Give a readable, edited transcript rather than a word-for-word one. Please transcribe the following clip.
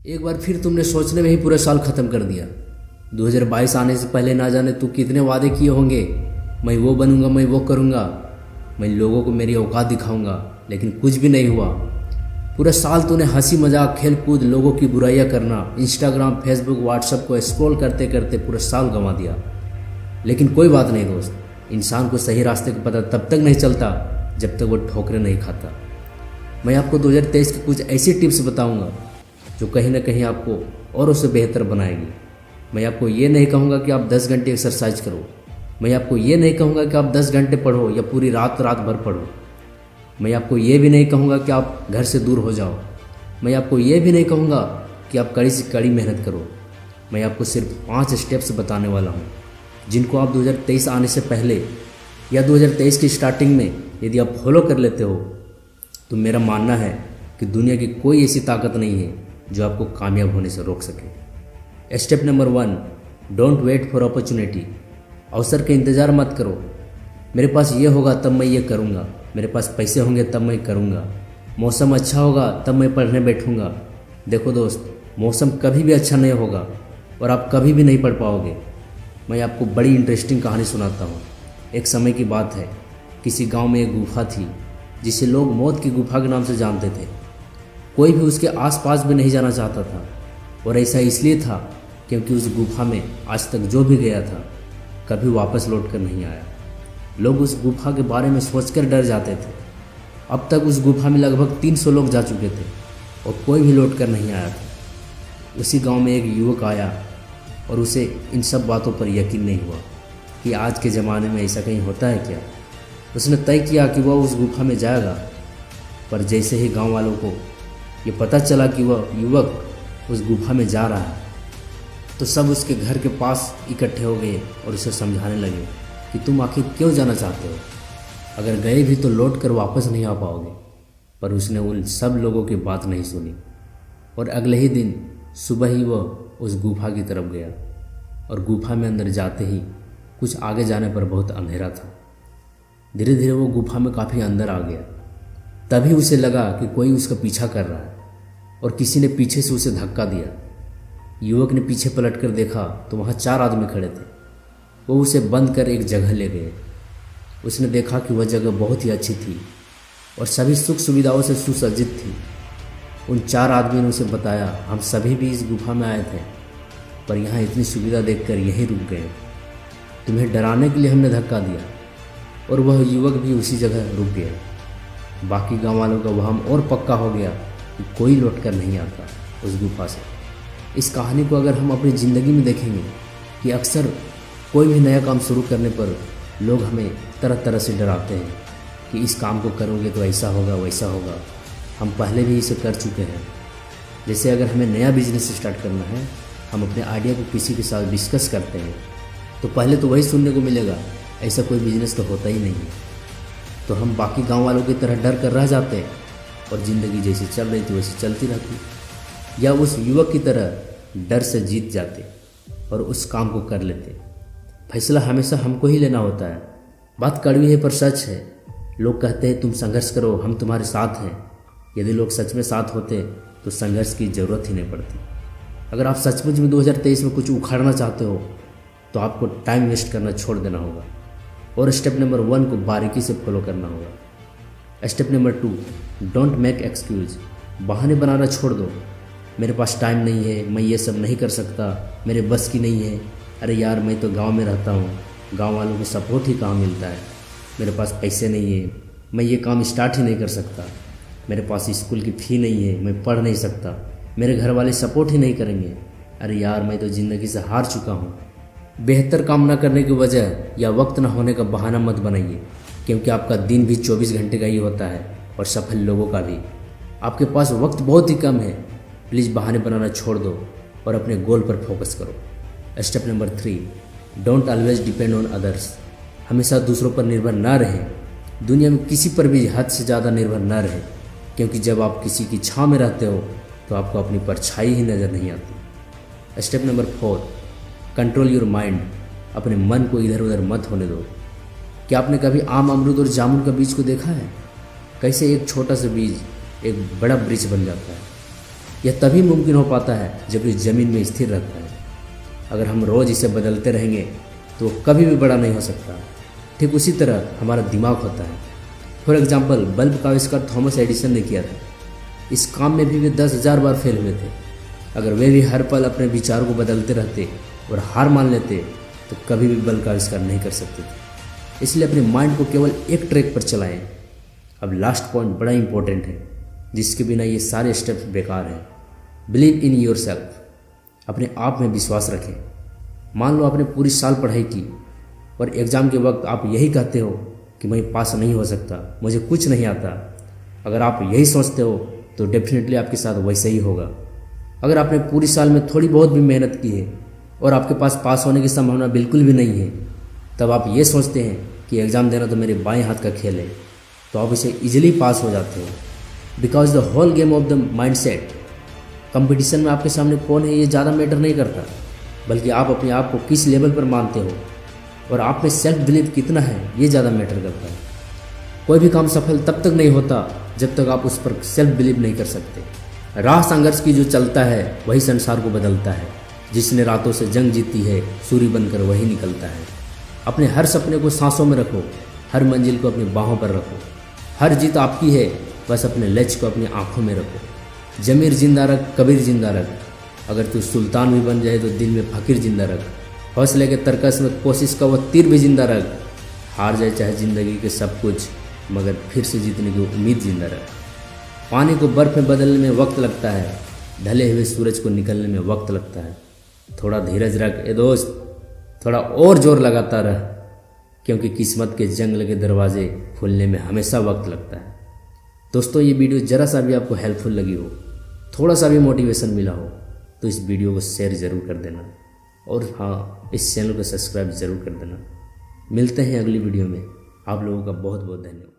एक बार फिर तुमने सोचने में ही पूरा साल खत्म कर दिया। 2022 आने से पहले ना जाने तू कितने वादे किए होंगे। मैं वो बनूंगा, मैं वो करूंगा, मैं लोगों को मेरी औकात दिखाऊंगा, लेकिन कुछ भी नहीं हुआ। पूरा साल तूने हंसी मजाक, खेल कूद, लोगों की बुराइयां करना, इंस्टाग्राम, फेसबुक, व्हाट्सएप को स्क्रॉल करते करते पूरा साल गंवा दिया। लेकिन कोई बात नहीं दोस्त, इंसान को सही रास्ते का पता तब तक नहीं चलता जब तक वो ठोकरें नहीं खाता। मैं आपको 2023 की कुछ ऐसी टिप्स बताऊंगा जो कहीं ना कहीं आपको और उससे बेहतर बनाएगी। मैं आपको ये नहीं कहूँगा कि आप 10 घंटे एक्सरसाइज करो। मैं आपको ये नहीं कहूँगा कि आप 10 घंटे पढ़ो या पूरी रात भर पढ़ो। मैं आपको ये भी नहीं कहूँगा कि आप घर से दूर हो जाओ। मैं आपको ये भी नहीं कहूँगा कि आप कड़ी से कड़ी मेहनत करो। मैं आपको सिर्फ 5 स्टेप्स बताने वाला हूँ जिनको आप 2023 आने से पहले या 2023 की स्टार्टिंग में यदि आप फॉलो कर लेते हो तो मेरा मानना है कि दुनिया की कोई ऐसी ताकत नहीं है जो आपको कामयाब होने से रोक सके। Step number 1, don't wait for opportunity. अवसर का इंतज़ार मत करो। मेरे पास ये होगा तब मैं ये करूँगा, मेरे पास पैसे होंगे तब मैं करूँगा, मौसम अच्छा होगा तब मैं पढ़ने बैठूँगा। देखो दोस्त, मौसम कभी भी अच्छा नहीं होगा और आप कभी भी नहीं पढ़ पाओगे। मैं आपको बड़ी इंटरेस्टिंग कहानी सुनाता हूँ। एक समय की बात है, किसी गांव में एक गुफा थी जिसे लोग मौत की गुफा के नाम से जानते थे। कोई भी उसके आसपास भी नहीं जाना चाहता था और ऐसा इसलिए था क्योंकि उस गुफा में आज तक जो भी गया था कभी वापस लौट कर नहीं आया। लोग उस गुफा के बारे में सोचकर डर जाते थे। अब तक उस गुफा में लगभग 300 लोग जा चुके थे और कोई भी लौट कर नहीं आया था। उसी गांव में एक युवक आया और उसे इन सब बातों पर यकीन नहीं हुआ कि आज के ज़माने में ऐसा कहीं होता है क्या। उसने तय किया कि वह उस गुफा में जाएगा, पर जैसे ही गांव वालों को ये पता चला कि वह युवक उस गुफा में जा रहा है तो सब उसके घर के पास इकट्ठे हो गए और उसे समझाने लगे कि तुम आखिर क्यों जाना चाहते हो, अगर गए भी तो लौट कर वापस नहीं आ पाओगे। पर उसने उन सब लोगों की बात नहीं सुनी और अगले ही दिन सुबह ही वह उस गुफा की तरफ गया और गुफा में अंदर जाते ही कुछ आगे जाने पर बहुत अंधेरा था। धीरे धीरे वो गुफा में काफ़ी अंदर आ गया। तभी उसे लगा कि कोई उसका पीछा कर रहा है और किसी ने पीछे से उसे धक्का दिया। युवक ने पीछे पलट कर देखा तो वहाँ 4 आदमी खड़े थे। वो उसे बंद कर एक जगह ले गए। उसने देखा कि वह जगह बहुत ही अच्छी थी और सभी सुख सुविधाओं से सुसज्जित थी। उन 4 आदमियों ने उसे बताया, हम सभी भी इस गुफा में आए थे पर यहाँ इतनी सुविधा देखकर यहीं रुक गए। तुम्हें डराने के लिए हमने धक्का दिया। और वह युवक भी उसी जगह रुक गया। बाकी गाँव वालों का वहम और पक्का हो गया कि कोई लौट कर नहीं आता उस गुफा से। इस कहानी को अगर हम अपनी ज़िंदगी में देखेंगे कि अक्सर कोई भी नया काम शुरू करने पर लोग हमें तरह तरह से डराते हैं कि इस काम को करोगे तो ऐसा होगा वैसा होगा। हम पहले भी इसे कर चुके हैं। जैसे अगर हमें नया बिजनेस स्टार्ट करना है, हम अपने आइडिया को किसी के साथ डिस्कस करते हैं तो पहले तो वही सुनने को मिलेगा, ऐसा कोई बिजनेस तो होता ही नहीं है। तो हम बाकी गांव वालों की तरह डर कर रह जाते हैं और ज़िंदगी जैसी चल रही थी वैसी चलती रहती। या उस युवक की तरह डर से जीत जाते और उस काम को कर लेते। फैसला हमेशा हमको ही लेना होता है। बात कड़वी है पर सच है। लोग कहते हैं तुम संघर्ष करो, हम तुम्हारे साथ हैं। यदि लोग सच में साथ होते तो संघर्ष की ज़रूरत ही नहीं पड़ती। अगर आप सचमुच में 2023 में कुछ उखाड़ना चाहते हो तो आपको टाइम वेस्ट करना छोड़ देना होगा और स्टेप नंबर 1 को बारीकी से फॉलो करना होगा। Step number 2, don't make excuse. बहाने बनाना छोड़ दो। मेरे पास टाइम नहीं है, मैं ये सब नहीं कर सकता, मेरे बस की नहीं है। अरे यार, मैं तो गांव में रहता हूँ, गांव वालों को सपोर्ट ही कहाँ मिलता है। मेरे पास पैसे नहीं है, मैं ये काम स्टार्ट ही नहीं कर सकता। मेरे पास स्कूल की फ़ी नहीं है, मैं पढ़ नहीं सकता, मेरे घर वाले सपोर्ट ही नहीं करेंगे। अरे यार, मैं तो ज़िंदगी से हार चुका हूँ। बेहतर काम न करने की वजह या वक्त न होने का बहाना मत बनाइए, क्योंकि आपका दिन भी 24 घंटे का ही होता है और सफल लोगों का भी। आपके पास वक्त बहुत ही कम है। प्लीज़ बहाने बनाना छोड़ दो और अपने गोल पर फोकस करो। Step number 3, don't always depend on others. हमेशा दूसरों पर निर्भर ना रहें। दुनिया में किसी पर भी हद से ज़्यादा निर्भर ना रहें, क्योंकि जब आप किसी की छाँव में रहते हो तो आपको अपनी परछाई ही नज़र नहीं आती। Step number 4, control your mind. अपने मन को इधर उधर मत होने दो। क्या आपने कभी आम, अमरूद और जामुन का बीज को देखा है? कैसे एक छोटा सा बीज एक बड़ा वृक्ष बन जाता है। यह तभी मुमकिन हो पाता है जब इस ज़मीन में स्थिर रहता है। अगर हम रोज़ इसे बदलते रहेंगे तो वो कभी भी बड़ा नहीं हो सकता। ठीक उसी तरह हमारा दिमाग होता है। फॉर एग्जाम्पल, बल्ब का आविष्कार थॉमस एडिसन ने किया था। इस काम में भी वे 10,000 बार फेल हुए थे। अगर वे भी हर पल अपने विचारों को बदलते रहते और हार मान लेते तो कभी भी बल्ब का आविष्कार नहीं कर सकते थे। इसलिए अपने माइंड को केवल एक ट्रैक पर चलाएं। अब लास्ट पॉइंट बड़ा इंपॉर्टेंट है, जिसके बिना ये सारे स्टेप्स बेकार हैं। Believe in your self. अपने आप में विश्वास रखें। मान लो आपने पूरी साल पढ़ाई की और एग्ज़ाम के वक्त आप यही कहते हो कि मैं पास नहीं हो सकता, मुझे कुछ नहीं आता। अगर आप यही सोचते हो तो डेफिनेटली आपके साथ वैसे ही होगा। अगर आपने पूरी साल में थोड़ी बहुत भी मेहनत की है और आपके पास पास होने की संभावना बिल्कुल भी नहीं है, तब आप ये सोचते हैं कि एग्ज़ाम देना तो मेरे बाएं हाथ का खेल है, तो आप इसे इजीली पास हो जाते हो। Because the whole game of the mind set. Competition में आपके सामने कौन है ये ज़्यादा मैटर नहीं करता, बल्कि आप अपने आप को किस लेवल पर मानते हो और आप में सेल्फ बिलीव कितना है ये ज़्यादा मैटर करता है। कोई भी काम सफल तब तक नहीं होता जब तक आप उस पर सेल्फ बिलीव नहीं कर सकते। राह संघर्ष की जो चलता है वही संसार को बदलता है। जिसने रातों से जंग जीती है सूर्य बनकर वही निकलता है। अपने हर सपने को सांसों में रखो, हर मंजिल को अपनी बाहों पर रखो। हर जीत आपकी है, बस अपने लक्ष्य को अपनी आंखों में रखो। जमीर जिंदा रख, कबीर जिंदा रख। अगर तू सुल्तान भी बन जाए तो दिल में फकीर जिंदा रख। हौसले के तरकस में कोशिश का वो तीर भी जिंदा रख। हार जाए चाहे जिंदगी के सब कुछ, मगर फिर से जीतने की उम्मीद जिंदा रख। पानी को बर्फ में बदलने में वक्त लगता है, ढले हुए सूरज को निकलने में वक्त लगता है। थोड़ा धीरज रख ए दोस्त, थोड़ा और जोर लगाता रह, क्योंकि किस्मत के जंगल के दरवाजे खुलने में हमेशा वक्त लगता है। दोस्तों, ये वीडियो ज़रा सा भी आपको हेल्पफुल लगी हो, थोड़ा सा भी मोटिवेशन मिला हो, तो इस वीडियो को शेयर ज़रूर कर देना और हाँ, इस चैनल को सब्सक्राइब ज़रूर कर देना। मिलते हैं अगली वीडियो में। आप लोगों का बहुत बहुत धन्यवाद।